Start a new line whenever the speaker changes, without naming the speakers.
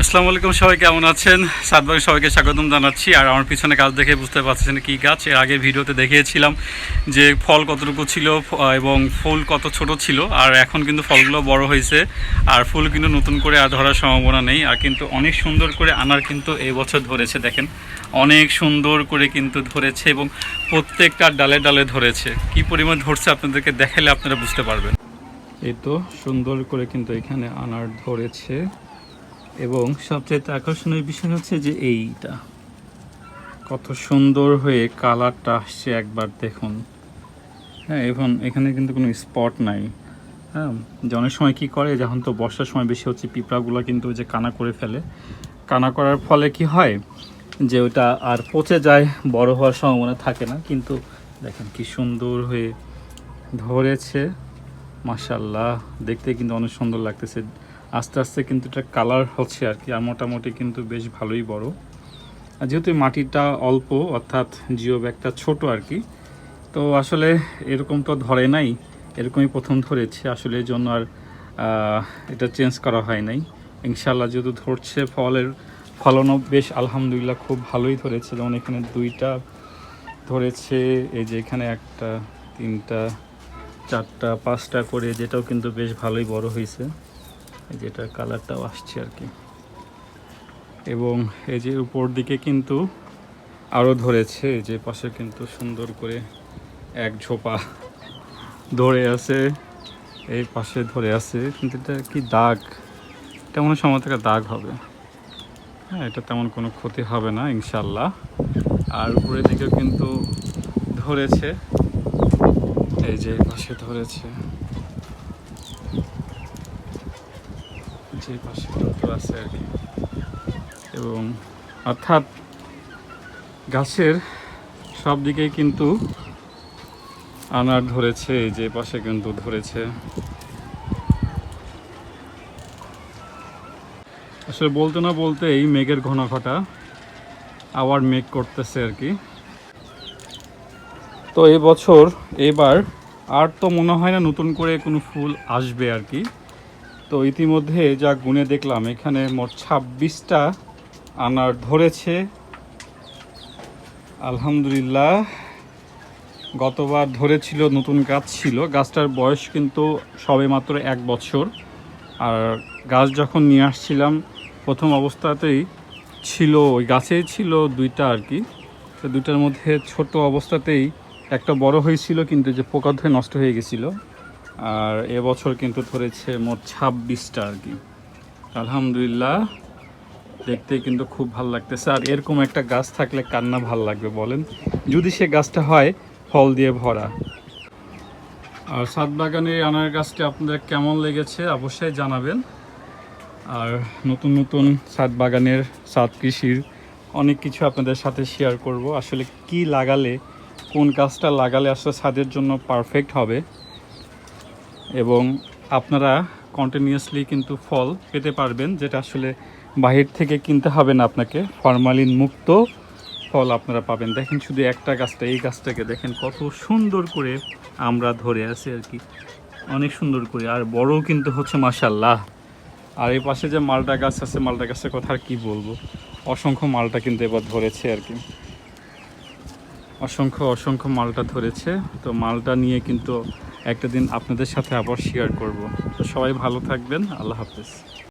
আসসালামু আলাইকুম, সবাই কেমন আছেন? সাতবাগে সবাইকে স্বাগতম জানাচ্ছি। আর আমার পিছনে গাছ দেখে বুঝতে পারছেন কী গাছ। এর আগে ভিডিওতে দেখিয়েছিলাম যে ফল কতটুকু ছিল এবং ফুল কত ছোট ছিল। আর এখন কিন্তু ফলগুলো বড় হয়েছে আর ফুল কিন্তু নতুন করে আর ধরার সম্ভাবনা নেই। আর কিন্তু অনেক সুন্দর করে আনার কিন্তু এই বছর ধরেছে, দেখেন অনেক সুন্দর করে কিন্তু ধরেছে এবং প্রত্যেকটা ডালে ডালে ধরেছে। কি পরিমাণ ধরছে আপনাদেরকে দেখালে আপনারা বুঝতে পারবেন। এই তো সুন্দর করে কিন্তু এখানে আনার ধরেছে এবং সবচেয়ে আকর্ষণীয় বিষয় হচ্ছে যে এইটা কত সুন্দর হয়ে কালারটা আসছে, একবার দেখুন। হ্যাঁ, এবং এখানে কিন্তু কোনো স্পট নাই। হ্যাঁ, যে অনেক সময় কী করে, যখন তো বর্ষার সময় বেশি হচ্ছে, পিঁপড়াগুলো কিন্তু যে কানা করে ফেলে। কানা করার ফলে কি হয় যে ওটা আর পচে যায়, বড় হওয়ার সম্ভাবনা থাকে না। কিন্তু দেখেন কি সুন্দর হয়ে ধরেছে, মাশাআল্লাহ, দেখতে কিন্তু অনেক সুন্দর লাগতেছে। আস্তে আস্তে কিন্তু এটা কালার হচ্ছে আর কি। আর মোটামুটি কিন্তু বেশ ভালোই বড়। আর যেহেতু মাটিটা অল্প, অর্থাৎ জিও ব্যাগটা ছোট আর কি, তো আসলে এরকম তো ধরে নাই, এরকমই প্রথম ধরেছে আসলে। এই জন্য আর এটা চেঞ্জ করা হয় নাই। ইনশাল্লাহ যেহেতু ধরছে, ফলনও বেশ আলহামদুলিল্লাহ খুব ভালোই ধরেছে। যেমন এখানে 2টা ধরেছে, এই যে এখানে 1টা 3টা 4টা 5টা করে, যেটাও কিন্তু বেশ ভালোই বড় হয়েছে। এই যেটা কালারটাও আসছে আর কি। এবং এই যে উপর দিকে কিন্তু আরও ধরেছে, এই যে পাশে কিন্তু সুন্দর করে এক ঝোপা ধরে আছে, এই পাশে ধরে আছে। কিন্তু এটা কি দাগ, এটা মনে সময় থেকে দাগ হবে। হ্যাঁ, এটা তেমন কোনো ক্ষতি হবে না ইনশাল্লাহ। আর উপরের দিকেও কিন্তু ধরেছে, এই যে পাশে ধরেছে, যে পাশে তো আছে আর কি। এবং অর্থাৎ গাছের সব দিকেই কিন্তু আনার ধরেছে, এই যে পাশে কিন্তু ধরেছে। আসলে বলতে না বলতেই মেঘের ঘন ঘটা আবার মেঘ করতেছে আর কি। তো এই বছর এবার আর তো মনে হয় না নতুন করে কোনো ফুল আসবে আর কি। তো ইতিমধ্যে যা গুনে দেখলাম, এখানে মোট 26টা আনার ধরেছে আলহামদুলিল্লাহ। গতবার ধরেছিল, নতুন গাছ ছিল, গাছটার বয়স কিন্তু সবে মাত্র 1 বছর। আর গাছ যখন নিয়ে আসছিলাম প্রথম অবস্থাতেই ছিল, ওই গাছেই ছিল 2টা আর কি। তো 2টার মধ্যে ছোট অবস্থাতেই একটা বড় হয়েছিল, কিন্তু যে পোকা ধরে নষ্ট হয়ে গেছিলো। আর এবছর কিন্তু ধরেছে মোট 26টা আর কি। আলহামদুলিল্লাহ, দেখতে কিন্তু খুব ভালো লাগতেছে। আর এরকম একটা গাছ থাকলে কার না ভালো লাগবে বলেন, যদি সে গাছটা হয় ফল দিয়ে ভরা। আর ছাদ বাগানের আনার গাছটি আপনাদের কেমন লেগেছে অবশ্যই জানাবেন। আর নতুন নতুন ছাদ বাগানের, ছাদ কৃষির অনেক কিছু আপনাদের সাথে শেয়ার করব। আসলে কি লাগালে, কোন গাছটা লাগালে আসলে ছাদের জন্য পারফেক্ট হবে এবং আপনারা কন্টিনিউয়াসলি কিন্তু ফল পেতে পারবেন, যেটা আসলে বাহির থেকে কিনতে হবে না আপনাকে। ফরমালিন মুক্ত ফল আপনারা পাবেন। দেখেন শুধু একটা গাছটা, এই গাছটাকে দেখেন কত সুন্দর করে আমরা ধরে আছি আর কি, অনেক সুন্দর করে। আর বড়ও কিন্তু হচ্ছে মাশাআল্লাহ। আর এই পাশে যে মালটা গাছ আছে, মালটা গাছের কথা আর কি বলবো, অসংখ্য মালটা কিন্তু এবার ধরেছে আর কি, অসংখ্য অসংখ্য মালটা ধরেছে। তো মালটা নিয়ে কিন্তু একটা দিন আপনাদের সাথে আবার শেয়ার করব। তো সবাই ভালো থাকবেন, আল্লাহ হাফেজ।